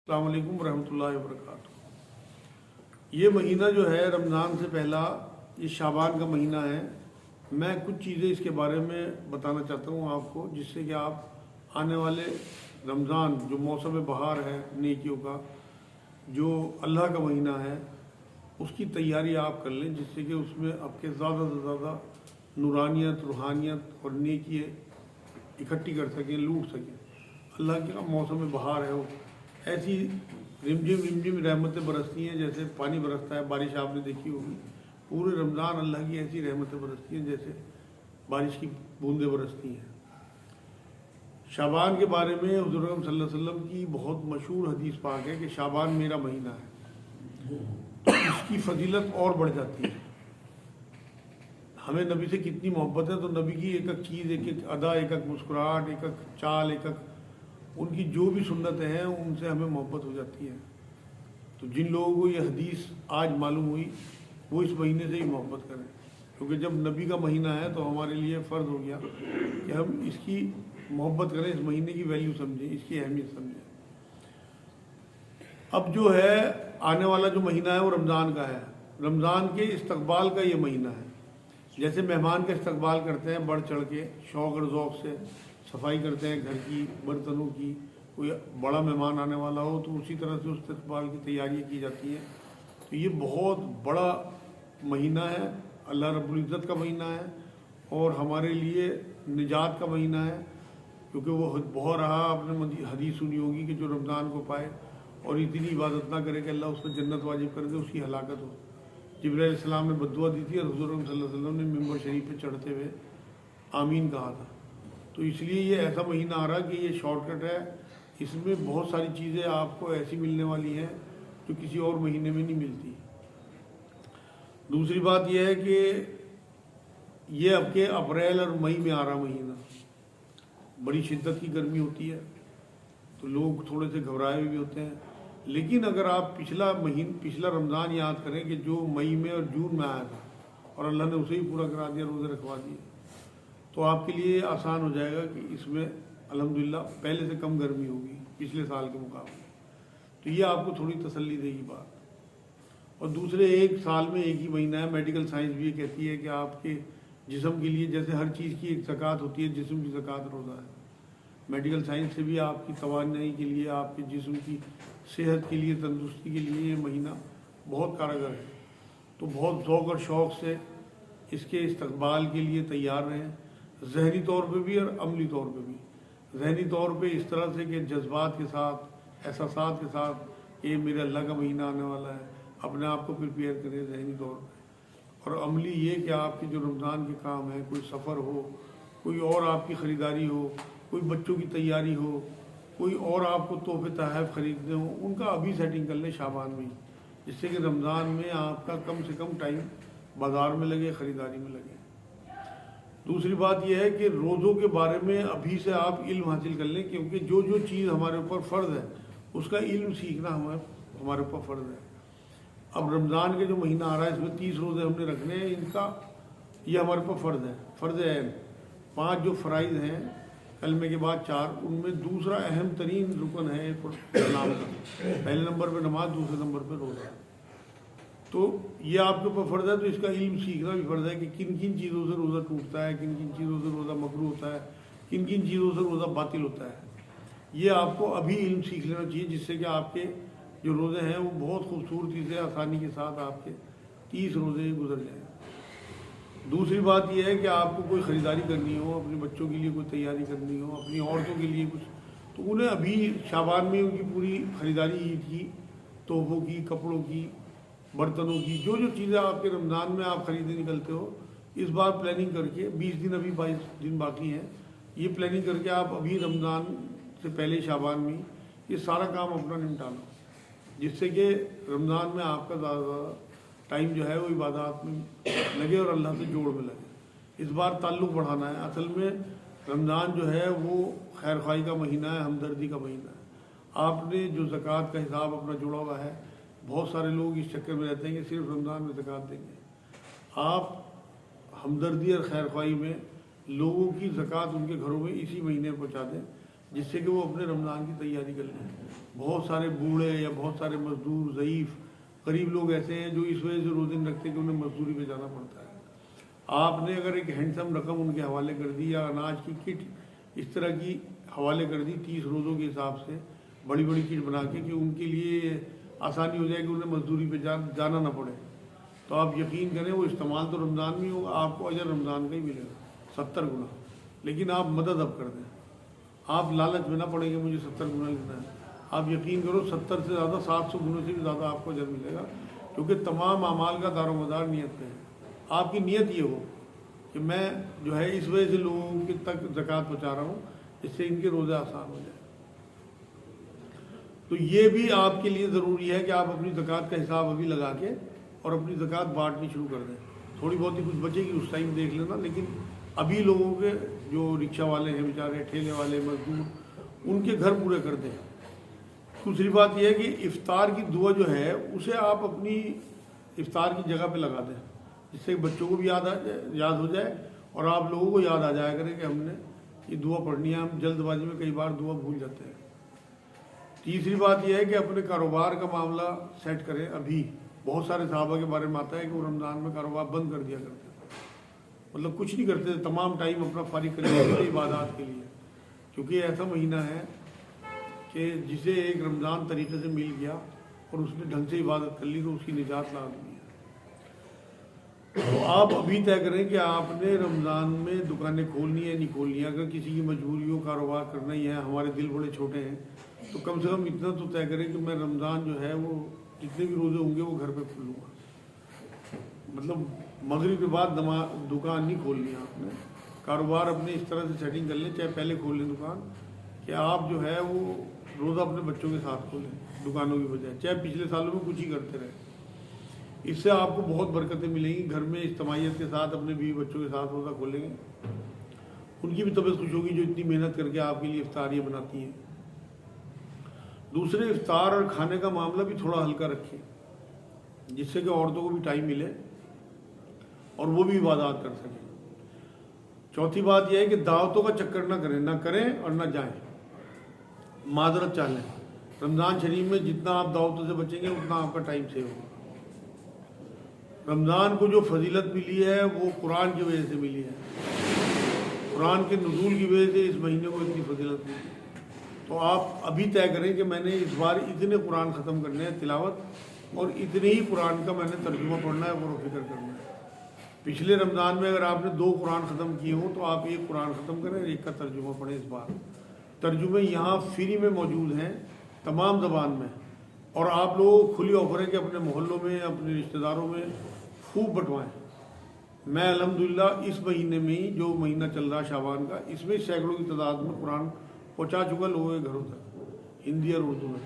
السلام علیکم ورحمۃ اللہ وبرکاتہ۔ یہ مہینہ جو ہے رمضان سے پہلا، یہ شعبان کا مہینہ ہے۔ میں کچھ چیزیں اس کے بارے میں بتانا چاہتا ہوں آپ کو، جس سے کہ آپ آنے والے رمضان جو موسم بہار ہے نیکیوں کا، جو اللہ کا مہینہ ہے، اس کی تیاری آپ کر لیں، جس سے کہ اس میں آپ کے زیادہ سے زیادہ نورانیت، روحانیت اور نیکی اکٹھی کر سکیں، لوٹ سکیں۔ اللہ کا موسم بہار ہے، وہ ایسی رمجم رحمتیں برستی ہیں جیسے پانی برستا ہے، بارش آپ نے دیکھی ہوگی۔ پورے رمضان اللہ کی ایسی رحمتیں برستی ہیں جیسے بارش کی بوندیں برستی ہیں۔ شعبان کے بارے میں حضور اکرم صلی اللہ علیہ وسلم کی بہت مشہور حدیث پاک ہے کہ شعبان میرا مہینہ ہے، تو اس کی فضیلت اور بڑھ جاتی ہے۔ ہمیں نبی سے کتنی محبت ہے، تو نبی کی ایک ایک چیز، ایک ایک ادا، ایک ایک مسکراہٹ، ایک ایک چال، ایک ایک ان کی جو بھی سنتیں ہیں، ان سے ہمیں محبت ہو جاتی ہے۔ تو جن لوگوں کو یہ حدیث آج معلوم ہوئی، وہ اس مہینے سے ہی محبت کریں، کیونکہ جب نبی کا مہینہ ہے تو ہمارے لیے فرض ہو گیا کہ ہم اس کی محبت کریں، اس مہینے کی ویلیو سمجھیں، اس کی اہمیت سمجھیں۔ اب جو ہے آنے والا جو مہینہ ہے وہ رمضان کا ہے۔ رمضان کے استقبال کا یہ مہینہ ہے۔ جیسے مہمان کا استقبال کرتے ہیں بڑھ چڑھ کے، شوق اور ذوق سے صفائی کرتے ہیں گھر کی، برتنوں کی، کوئی بڑا مہمان آنے والا ہو تو اسی طرح سے اس استقبال کی تیاریاں کی جاتی ہیں۔ تو یہ بہت بڑا مہینہ ہے، اللہ رب العزت کا مہینہ ہے، اور ہمارے لیے نجات کا مہینہ ہے، کیونکہ وہ بہت رہا، آپ نے حدیث سنی ہوگی کہ جو رمضان کو پائے اور اتنی عبادت نہ کرے کہ اللہ اس پر جنت واجب کر دے، اس کی ہلاکت ہو۔ جبرائیل علیہ السلام نے بدعا دی تھی اور حضور صلی اللہ علیہ وسلم نے ممبر شریف پہ چڑھتے ہوئے آمین کہا تھا۔ تو اس لیے یہ ایسا مہینہ آ رہا کہ یہ شارٹ کٹ ہے، اس میں بہت ساری چیزیں آپ کو ایسی ملنے والی ہیں جو کسی اور مہینے میں نہیں ملتی۔ دوسری بات یہ ہے کہ یہ اب کے اپریل اور مئی میں آ رہا مہینہ، بڑی شدت کی گرمی ہوتی ہے، تو لوگ تھوڑے سے گھبرائے بھی ہوتے ہیں۔ لیکن اگر آپ پچھلا رمضان یاد کریں کہ جو مئی میں اور جون میں آیا تھا اور اللہ نے اسے ہی پورا کرا دیا، روزے رکھوا دیے، تو آپ کے لیے آسان ہو جائے گا کہ اس میں الحمدللہ پہلے سے کم گرمی ہوگی پچھلے سال کے مقابلے۔ تو یہ آپ کو تھوڑی تسلی دے گی بات۔ اور دوسرے، ایک سال میں ایک ہی مہینہ ہے۔ میڈیکل سائنس بھی یہ کہتی ہے کہ آپ کے جسم کے لیے جیسے ہر چیز کی ایک زکوٰۃ ہوتی ہے، جسم کی زکوٰۃ روزہ ہے۔ میڈیکل سائنس سے بھی آپ کی توانائی کے لیے، آپ کے جسم کی صحت کے لیے، تندرستی کے لیے یہ مہینہ بہت کارگر ہے۔ تو بہت ذوق اور شوق سے اس کے استقبال کے لیے تیار رہیں، ذہنی طور پہ بھی اور عملی طور پہ بھی۔ ذہنی طور پہ اس طرح سے کہ جذبات کے ساتھ، احساسات کے ساتھ کہ میرے اللہ کا مہینہ آنے والا ہے، اپنے آپ کو پریپیئر کریں ذہنی طور پہ۔ اور عملی یہ کہ آپ کے جو رمضان کے کام ہیں، کوئی سفر ہو، کوئی اور آپ کی خریداری ہو، کوئی بچوں کی تیاری ہو، کوئی اور آپ کو تحفے تحائف خریدنے ہوں، ان کا ابھی سیٹنگ کر لیں شعبان میں، جس سے کہ رمضان میں آپ کا کم سے کم ٹائم بازار میں لگے، خریداری میں لگے۔ دوسری بات یہ ہے کہ روزوں کے بارے میں ابھی سے آپ علم حاصل کر لیں، کیونکہ جو جو چیز ہمارے اوپر فرض ہے اس کا علم سیکھنا ہمارے اوپر فرض ہے۔ اب رمضان کے جو مہینہ آ رہا ہے، اس میں 30 روزے ہم نے رکھنے ہیں، ان کا یہ ہمارے اوپر فرض ہے، فرض عین۔ 5 جو فرائض ہیں، کلمے کے بعد 4، ان میں دوسرا اہم ترین رکن ہے اسلام کا۔ پہلے نمبر پہ نماز، دوسرے نمبر پہ روزہ۔ تو یہ آپ کے اوپر فرض ہے، تو اس کا علم سیکھنا بھی فرض ہے کہ کن کن چیزوں سے روزہ ٹوٹتا ہے، کن کن چیزوں سے روزہ مکروہ ہوتا ہے، کن کن چیزوں سے روزہ باطل ہوتا ہے۔ یہ آپ کو ابھی علم سیکھ لینا چاہیے، جس سے کہ آپ کے جو روزے ہیں وہ بہت خوبصورتی سے، آسانی کے ساتھ آپ کے 30 روزے گزر جائیں۔ دوسری بات یہ ہے کہ آپ کو کوئی خریداری کرنی ہو، اپنے بچوں کے لیے کوئی تیاری کرنی ہو، اپنی عورتوں کے لیے کچھ، تو انہیں ابھی شعبان میں ان کی پوری خریداری، عید کی، تحفوں کی، کپڑوں کی، برتنوں کی، جو جو چیزیں آپ کے رمضان میں آپ خریدنے نکلتے ہو، اس بار پلاننگ کر کے 20 دن، ابھی 22 دن باقی ہیں، یہ پلاننگ کر کے آپ ابھی رمضان سے پہلے شعبان میں یہ سارا کام اپنا نمٹا لو، جس سے کہ رمضان میں آپ کا زیادہ ٹائم جو ہے وہ عبادات میں لگے اور اللہ سے جوڑ میں لگے۔ اس بار تعلق بڑھانا ہے۔ اصل میں رمضان جو ہے وہ خیر خواہی کا مہینہ ہے، ہمدردی کا مہینہ ہے۔ آپ نے جو زکوٰۃ کا حساب اپنا جوڑا ہوا ہے، بہت سارے لوگ اس چکر میں رہتے ہیں کہ صرف رمضان میں زکوٰۃ دیں گے۔ آپ ہمدردی اور خیر خواہی میں لوگوں کی زکوٰۃ ان کے گھروں میں اسی مہینے پہنچا دیں، جس سے کہ وہ اپنے رمضان کی تیاری کر لیں. بہت سارے بوڑھے یا بہت سارے مزدور ضعیف غریب لوگ ایسے ہیں جو اس وجہ سے روزے نہیں رکھتے کہ انہیں مزدوری پہ جانا پڑتا ہے. آپ نے اگر ایک ہینڈسم رقم ان کے حوالے کر دی یا اناج کی کٹ اس طرح کی حوالے کر دی 30 روزوں کے حساب سے بڑی بڑی کٹ بنا کے کہ ان کے لیے آسانی ہو جائے کہ انہیں مزدوری پہ جانا نہ پڑے, تو آپ یقین کریں وہ استعمال تو رمضان میں ہوگا, آپ کو اجر رمضان کا ہی ملے گا 70 گنا. لیکن آپ مدد اب کر دیں, آپ لالچ میں نہ پڑیں گے مجھے 70 گنا لینا ہے. آپ یقین کرو 70 سے زیادہ 700 گنوں سے بھی زیادہ آپ کو اجر ملے گا, کیونکہ تمام اعمال کا دار و مدار نیت پہ ہے. آپ کی نیت یہ ہو کہ میں جو ہے اس وجہ سے لوگوں کے تک زکوٰۃ پہنچا رہا ہوں جس سے ان کے روزے آسان ہو جائے. تو یہ بھی آپ کے لیے ضروری ہے کہ آپ اپنی زکوٰۃ کا حساب ابھی لگا کے اور اپنی زکوٰۃ بانٹنی شروع کر دیں. تھوڑی بہت ہی کچھ بچے گی اس ٹائم دیکھ لینا, لیکن ابھی لوگوں کے جو رکشہ والے ہیں بیچارے, ٹھیلے والے, مزدور, ان کے گھر پورے کر دیں. دوسری بات یہ ہے کہ افطار کی دعا جو ہے اسے آپ اپنی افطار کی جگہ پہ لگا دیں, جس سے بچوں کو بھی یاد ہو جائے اور آپ لوگوں کو یاد آ جایا کرے کہ ہم نے یہ دعا پڑھنی ہے. ہم جلد بازی میں کئی بار دعا بھول جاتے ہیں. تیسری بات یہ ہے کہ اپنے کاروبار کا معاملہ سیٹ کریں. ابھی بہت سارے صحابہ کے بارے میں آتا ہے کہ وہ رمضان میں کاروبار بند کر دیا کرتے ہیں, مطلب کچھ نہیں کرتے تھے, تمام ٹائم اپنا فارغ کر لیا کرتے عبادات کے لیے, کیونکہ یہ ایسا مہینہ ہے کہ جسے ایک رمضان طریقے سے مل گیا اور اس نے ڈھنگ سے عبادت کر لی تو اس کی نجات لازمی ہے. تو آپ ابھی طے کریں کہ آپ نے رمضان میں دکانیں کھولنی ہے نہیں کھولنی ہے. اگر کسی کی مجبوری ہو کاروبار کرنا ہی ہے, ہمارے دل بڑے چھوٹے ہیں, تو کم سے کم اتنا تو طے کریں کہ میں رمضان جو ہے وہ جتنے بھی روزے ہوں گے وہ گھر پہ کھولوں گا. مطلب مغرب کے بعد دکان نہیں کھولنی ہے آپ نے, کاروبار اپنے اس طرح سے سیٹنگ کر لیں, چاہے پہلے کھول لیں دکان, کہ آپ جو ہے وہ روزہ اپنے بچوں کے ساتھ کھولیں دکانوں کی بجائے, چاہے پچھلے سالوں میں کچھ ہی کرتے رہے. اس سے آپ کو بہت برکتیں ملیں گی. گھر میں اجتماعیت کے ساتھ اپنے بیوی بچوں کے ساتھ روزہ کھولیں گے, ان کی بھی طبیعت خوش ہوگی جو اتنی محنت کر کے آپ کے لیے افطاریاں بناتی ہیں. دوسرے افطار اور کھانے کا معاملہ بھی تھوڑا ہلکا رکھیں, جس سے کہ عورتوں کو بھی ٹائم ملے اور وہ بھی عبادات کر سکیں. چوتھی بات یہ ہے کہ دعوتوں کا چکر نہ کریں اور نہ جائیں, معذرت چاہیں. رمضان شریف میں جتنا آپ دعوتوں سے بچیں گے اتنا آپ کا ٹائم سیو ہوگا. رمضان کو جو فضیلت ملی ہے وہ قرآن کی وجہ سے ملی ہے, قرآن کے نزول کی وجہ سے اس مہینے کو اتنی فضیلت ملی. تو آپ ابھی طے کریں کہ میں نے اس بار اتنے قرآن ختم کرنے ہیں تلاوت, اور اتنے ہی قرآن کا میں نے ترجمہ پڑھنا ہے, غور و فکر کرنا ہے. پچھلے رمضان میں اگر آپ نے 2 قرآن ختم کیے ہوں تو آپ 1 قرآن ختم کریں, ایک کا ترجمہ پڑھیں. اس بار ترجمے یہاں فری میں موجود ہیں تمام زبان میں, اور آپ لوگوں کو کھلی آفر ہے کہ اپنے محلوں میں اپنے رشتہ داروں میں خوب بٹوائیں. میں الحمدللہ اس مہینے میں ہی جو مہینہ چل رہا شعبان کا, اس میں سینکڑوں کی تعداد میں قرآن پہنچا چکا لوگوں کے گھروں تک, ہندی اور اردو میں.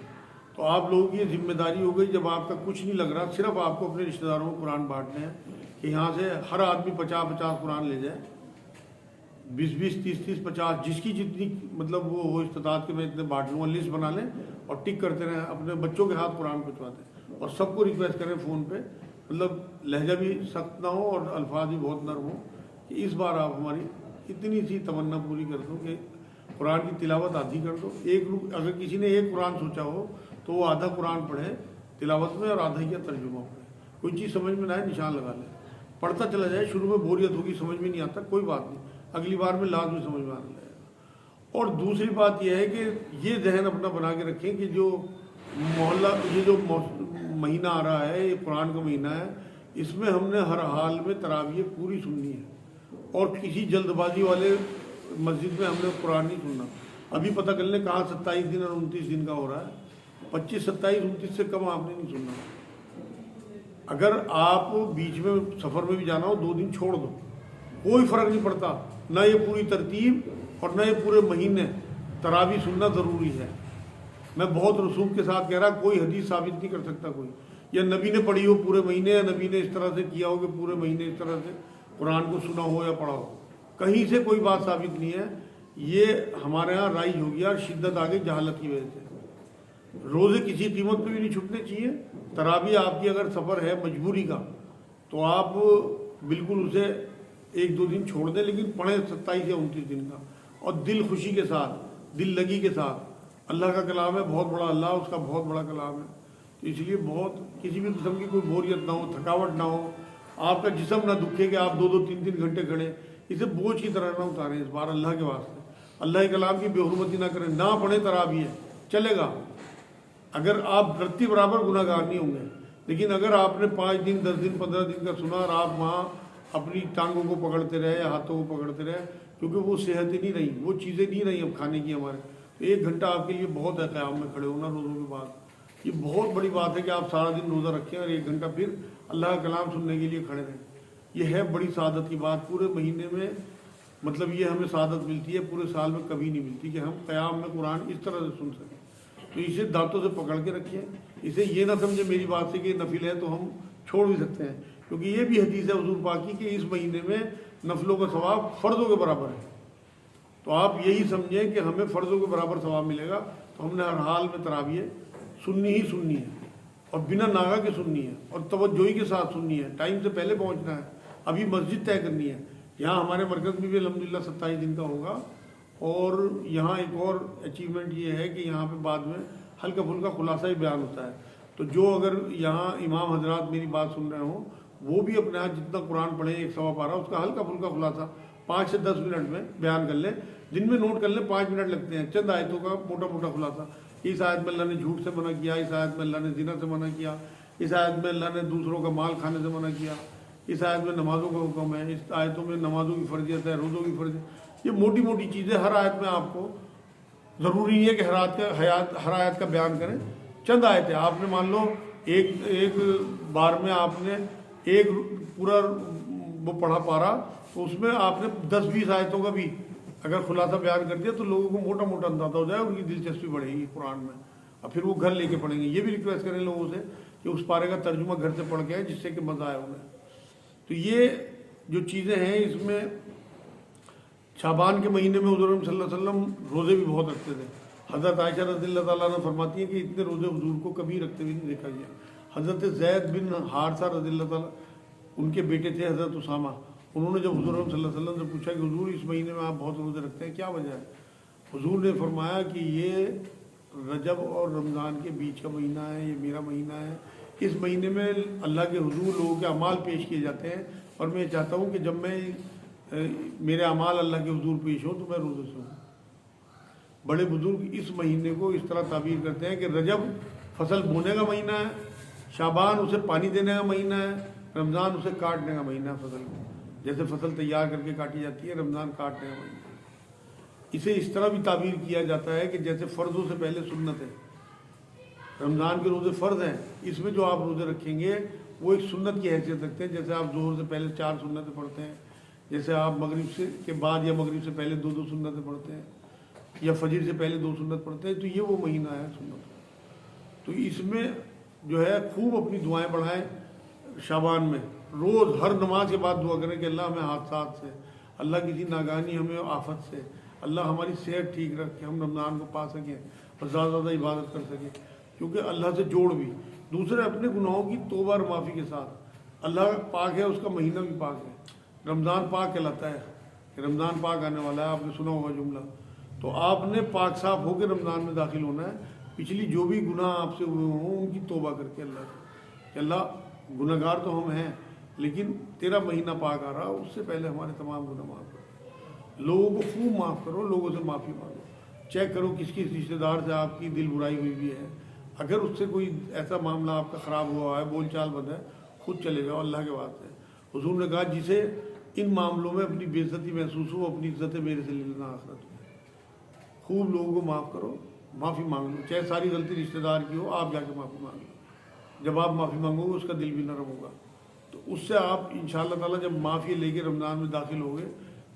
تو آپ لوگوں کی یہ ذمہ داری ہو گئی, جب آپ کا کچھ نہیں لگ رہا, صرف آپ کو اپنے رشتہ داروں کو قرآن بانٹنے ہیں, کہ یہاں سے ہر آدمی 50-50 قرآن لے جائے, 20-20, 30-30, 50, جس کی جتنی مطلب وہ ہو استطاعت کے میں اتنے بانٹ لوں گا, لسٹ بنا لیں اور ٹک کرتے رہیں. اپنے بچوں کے ہاتھ قرآن پہنچوا دیں اور سب کو ریکویسٹ کریں فون پہ, مطلب لہجہ بھی سخت نہ ہو اور الفاظ بھی بہت نرم ہوں, کہ اس بار آپ ہماری اتنی سی تمنا پوری کر دو کہ قرآن کی تلاوت آدھی کر دو. اگر کسی نے 1 قرآن سوچا ہو تو وہ آدھا قرآن پڑھے تلاوت میں اور آدھا ہی کا ترجمہ پڑھے. کوئی چیز سمجھ میں نہ آئے نشان لگا لیں, پڑھتا چلا جائے. شروع میں بوریت ہوگی, سمجھ میں نہیں آتا, کوئی بات نہیں, اگلی بار میں لازمی سمجھ میں آنے لگے گا. اور دوسری بات یہ ہے کہ یہ ذہن اپنا بنا کے رکھیں کہ جو مہینہ آ رہا ہے, یہ قرآن کا مہینہ ہے, اس میں ہم نے ہر حال میں تراویح پوری سننی ہے, اور کسی جلد بازی والے مسجد میں ہم نے قرآن نہیں سننا. ابھی پتہ کر لیں کہاں 27 دن اور 29 دن کا ہو رہا ہے, 25, 27, 29 سے کم آپ نے نہیں سننا. اگر آپ بیچ میں سفر میں بھی جانا ہو 2 دن چھوڑ دو, کوئی فرق نہیں پڑتا. نہ یہ پوری ترتیب اور نہ یہ پورے مہینے تراویح سننا ضروری ہے. میں بہت رسوخ کے ساتھ کہہ رہا, کوئی حدیث ثابت نہیں کر سکتا کوئی, یا نبی نے پڑھی ہو پورے مہینے, یا نبی نے اس طرح سے کیا ہو کہ پورے مہینے اس طرح سے قرآن کو سنا ہو یا پڑھا ہو. کہیں سے کوئی بات ثابت نہیں ہے. یہ ہمارے ہاں رائج ہو گیا اور شدت آ گئی جہالت کی وجہ سے. روزے کسی قیمت پہ بھی نہیں چھوٹنے چاہیے. تراویح آپ کی اگر سفر ہے مجبوری کا تو آپ بالکل اسے 1-2 دن چھوڑ دیں, لیکن پڑھیں 27 یا 29 دن کا, اور دل خوشی کے ساتھ. دل لگی کے ساتھ. اللہ کا کلام ہے، بہت بڑا اللہ، اس کا بہت بڑا کلام ہے. تو اس لیے بہت کسی بھی قسم کی کوئی بوریت نہ ہو، تھکاوٹ نہ ہو، آپ کا جسم نہ دکھے کہ آپ 2-2 3-3 گھنٹے کھڑے، اسے بوجھ کی طرح نہ اتاریں اس بار اللہ کے واسطے. اللہ کے کلام کی بے حرمتی نہ کریں، نہ پڑھیں تراویح ہے چلے گا، اگر آپ رتی برابر گناہ گار نہیں ہوں گے. لیکن اگر آپ نے 5 دن 10 دن 15 دن کا سنا اور آپ وہاں اپنی ٹانگوں کو پکڑتے رہے یا ہاتھوں کو پکڑتے رہے، کیونکہ وہ صحت ہی نہیں رہی، وہ چیزیں نہیں رہی اب کھانے کی ہمارے. تو 1 گھنٹہ آپ کے لیے بہت ہے قیام میں کھڑے ہونا روزوں کے بعد. یہ بہت بڑی بات ہے کہ آپ سارا دن روزہ رکھیں اور 1 گھنٹہ پھر اللہ کا کلام سننے کے لیے کھڑے رہیں. یہ ہے بڑی سعادت کی بات. پورے مہینے میں مطلب یہ ہمیں سعادت ملتی ہے، پورے سال میں کبھی نہیں ملتی کہ ہم قیام میں قرآن اس طرح سے سن سکیں. تو اسے دانتوں سے پکڑ کے رکھیں. اسے یہ نہ سمجھے میری بات سے کہ نفل ہے تو ہم چھوڑ بھی سکتے ہیں، کیونکہ یہ بھی حدیث ہے حضور پاک کی کہ اس مہینے میں نفلوں کا ثواب فرضوں کے برابر ہے. تو آپ یہی سمجھیں کہ ہمیں فرضوں کے برابر ثواب ملے گا. تو ہم نے ہر حال میں تراویح سننی ہی سننی ہے، اور بنا ناغہ کے سننی ہے، اور توجہی کے ساتھ سننی ہے. ٹائم سے پہلے پہنچنا ہے. ابھی مسجد طے کرنی ہے. یہاں ہمارے مرکز میں بھی الحمدللہ 27 دن کا ہوگا. اور یہاں ایک اور اچیومنٹ یہ ہے کہ یہاں پہ بعد میں ہلکا پھلکا خلاصہ ہی بیان ہوتا ہے. تو جو اگر یہاں امام حضرات میری بات سن رہے ہوں وہ بھی اپنے ہاتھ جتنا قرآن پڑھیں 1 سوا پارہ اس کا ہلکا پھلکا خلاصہ 5 سے 10 منٹ میں بیان کر لیں. دن میں نوٹ کر لیں، 5 منٹ لگتے ہیں. چند آیتوں کا موٹا موٹا خلاصہ. اس آیت میں اللہ نے جھوٹ سے منع کیا، اس آیت میں اللہ نے زنا سے منع کیا، اس آیت میں اللہ نے دوسروں کا مال کھانے سے منع کیا، اس آیت میں نمازوں کا حکم ہے، اس آیتوں میں نمازوں کی فرضیت ہے، روزوں کی فرضیت. یہ موٹی موٹی چیزیں ہر آیت میں آپ کو ضروری نہیں ہے کہ ہر آیت کا بیان کریں. چند آیتیں آپ نے مان لو ایک بار میں آپ نے ایک پورا وہ پڑھا پارا، تو اس میں آپ نے 10-20 آیتوں کا بھی اگر خلاصہ بیان کر دیا تو لوگوں کو موٹا موٹا اندازہ ہو جائے، ان کی دلچسپی بڑھے گی قرآن میں، اور پھر وہ گھر لے کے پڑھیں گے. یہ بھی ریکویسٹ کریں لوگوں سے کہ اس پارے کا ترجمہ گھر سے پڑھ کے آئے، جس سے کہ مزہ آئے انہیں. تو یہ جو چیزیں ہیں اس میں شعبان کے مہینے میں حضور صلی اللہ علیہ وسلم روزے بھی بہت رکھتے تھے. حضرت عائشہ رضی اللہ تعالیٰ عنہ فرماتی ہیں کہ اتنے روزے حضور کو کبھی رکھتے ہوئے نہیں دیکھا گیا. حضرت زید بن حارثہ رضی اللہ تعالیٰ، ان کے بیٹے تھے حضرت اسامہ، انہوں نے جب حضور صلی اللہ علیہ وسلم سے پوچھا کہ حضور اس مہینے میں آپ بہت روزے رکھتے ہیں، کیا وجہ ہے؟ حضور نے فرمایا کہ یہ رجب اور رمضان کے بیچ کا مہینہ ہے، یہ میرا مہینہ ہے. اس مہینے میں اللہ کے حضور لوگوں کے اعمال پیش کیے جاتے ہیں، اور میں چاہتا ہوں کہ جب میں میرے اعمال اللہ کے حضور پیش ہوں تو میں روزے سے ہوں. بڑے بزرگ اس مہینے کو اس طرح تعبیر کرتے ہیں کہ رجب فصل بونے کا مہینہ ہے، شعبان اسے پانی دینے کا مہینہ ہے، رمضان اسے کاٹنے کا مہینہ ہے. فصل کو جیسے فصل تیار کر کے کاٹی جاتی ہے، رمضان کاٹنے کا مہینہ ہے. اسے اس طرح بھی تعبیر کیا جاتا ہے کہ جیسے فرضوں سے پہلے سنت ہے. رمضان کے روزے فرض ہیں، اس میں جو آپ روزے رکھیں گے وہ ایک سنت کی حیثیت رکھتے ہیں. جیسے آپ ظہر سے پہلے 4 سنتیں پڑھتے ہیں، جیسے آپ مغرب سے کے بعد یا مغرب سے پہلے 2 سنتیں پڑھتے ہیں، یا فجر سے پہلے 2 سنت پڑھتے ہیں. تو یہ وہ مہینہ ہے سنت. تو اس میں جو ہے خوب اپنی دعائیں بڑھائیں. شعبان میں روز ہر نماز کے بعد دعا کریں کہ اللہ ہمیں حادثات سے، اللہ کسی ناگہانی ہمیں آفت سے، اللہ ہماری صحت ٹھیک رکھ کے ہم رمضان کو پا سکیں اور زیادہ زیادہ عبادت کر سکیں. کیونکہ اللہ سے جوڑ بھی، دوسرے اپنے گناہوں کی توبہ اور معافی کے ساتھ. اللہ پاک ہے، اس کا مہینہ بھی پاک ہے. رمضان پاک کہلاتا ہے کہ رمضان پاک آنے والا ہے، آپ نے سنا ہوگا جملہ. تو آپ نے پاک صاف ہو کے رمضان میں داخل ہونا ہے. پچھلی جو بھی گناہ آپ سے ہوئے ہوں ان کی توبہ کر کے اللہ سے کہ اللہ گناہ گار تو ہم ہیں، لیکن تیرا مہینہ پاک آ رہا، اس سے پہلے ہمارے تمام گناہ معاف کرو. لوگوں کو خوب معاف کرو، لوگوں سے معافی مانگو. چیک کرو کس کس رشتہ دار سے آپ کی دل برائی ہوئی بھی ہے. اگر اس سے کوئی ایسا معاملہ آپ کا خراب ہوا ہے، بول چال بند ہے، خود چلے جاؤ اللہ کے واسطے. حضور نے کہا جسے ان معاملوں میں اپنی بے عزتی محسوس ہو، اپنی عزت میرے سے لے لینا آخرت میں. خوب لوگوں کو معاف کرو، معافی مانگ لو. چاہے ساری غلطی رشتہ دار کی ہو، آپ جا کے معافی مانگ لو. جب آپ معافی مانگو گے اس کا دل بھی نرم ہوگا. تو اس سے آپ انشاءاللہ تعالیٰ جب معافی لے کے رمضان میں داخل ہوگے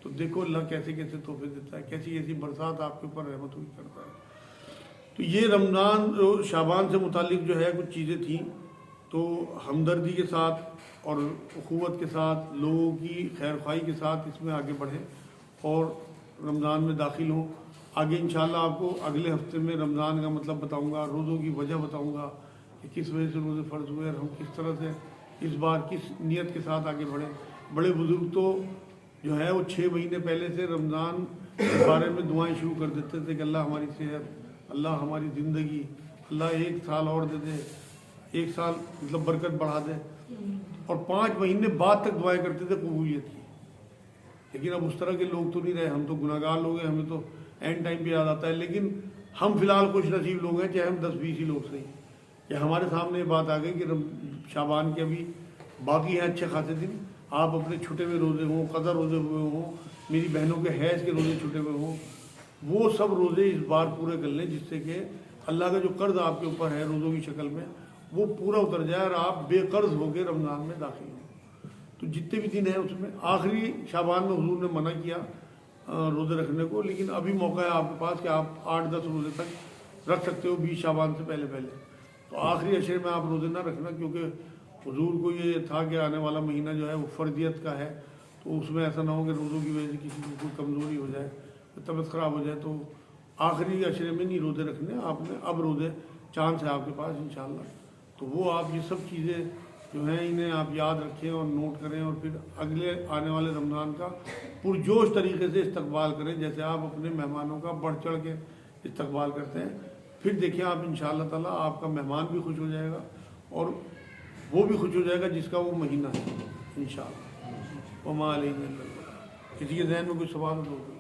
تو دیکھو اللہ کیسے کیسے تحفے دیتا ہے، کیسی کیسی برسات آپ کے اوپر رحمت ہوئی کرتا ہے. تو یہ رمضان شعبان سے متعلق جو ہے کچھ چیزیں تھیں. تو ہمدردی کے ساتھ اور اخوت کے ساتھ، لوگوں کی خیر خواہی کے ساتھ اس میں آگے بڑھیں اور رمضان میں داخل ہوں. آگے انشاءاللہ آپ کو اگلے ہفتے میں رمضان کا مطلب بتاؤں گا، روزوں کی وجہ بتاؤں گا کہ کس وجہ سے روزے فرض ہوئے اور ہم کس طرح سے اس بار کس نیت کے ساتھ آگے بڑھیں. بڑے بزرگ تو جو ہے وہ 6 مہینے پہلے سے رمضان اس بارے میں دعائیں شروع کر دیتے تھے کہ اللہ ہماری صحت، اللہ ہماری زندگی، اللہ 1 سال اور دے دے، 1 سال مطلب برکت بڑھا دے، اور 5 مہینے بعد تک دعائیں کرتے تھے قبولیت کی۔ لیکن اب اس طرح کے لوگ تو نہیں رہے، ہم تو گناہ گار لوگ ہیں، ہمیں تو اینڈ ٹائم پہ یاد آتا ہے۔ لیکن ہم فی الحال خوش نصیب لوگ ہیں، چاہے ہم 10-20 ہی لوگ صحیح، کہ ہمارے سامنے یہ بات آ گئی کہ شعبان کے ابھی باقی ہیں اچھے خاصے دن، آپ اپنے چھٹے ہوئے روزے ہوں، قضا روزے ہوئے ہوں، میری بہنوں کے حیض کے روزے چھٹے ہوئے ہوں، وہ سب روزے اس بار پورے کر لیں، جس سے کہ اللہ کا جو قرض آپ کے اوپر ہے روزوں کی شکل میں وہ پورا اتر جائے اور آپ بے قرض ہو کے رمضان میں داخل ہوں۔ تو جتنے بھی دن ہیں اس میں آخری شعبان میں حضور نے منع کیا روزے رکھنے کو، لیکن ابھی موقع ہے آپ کے پاس کہ آپ 8-10 روزے تک رکھ سکتے ہو 20 شعبان سے پہلے پہلے۔ تو آخری عشرے میں آپ روزے نہ رکھنا، کیونکہ حضور کو یہ تھا کہ آنے والا مہینہ جو ہے وہ فرضیت کا ہے، تو اس میں ایسا نہ ہو کہ روزوں کی وجہ سے کسی کو کوئی کمزوری ہو جائے، طبیعت خراب ہو جائے۔ تو آخری عشرے میں نہیں روزے رکھنے آپ نے، اب روزے چاند ہے آپ کے پاس انشاءاللہ۔ تو وہ آپ یہ سب چیزیں جو ہیں انہیں آپ یاد رکھیں اور نوٹ کریں، اور پھر اگلے آنے والے رمضان کا پرجوش طریقے سے استقبال کریں، جیسے آپ اپنے مہمانوں کا بڑھ چڑھ کے استقبال کرتے ہیں۔ پھر دیکھیں آپ انشاءاللہ تعالیٰ آپ کا مہمان بھی خوش ہو جائے گا اور وہ بھی خوش ہو جائے گا جس کا وہ مہینہ ہے انشاءاللہ۔ وما علینا الا البلاغ۔ کسی کے ذہن میں کوئی سوال ہو تو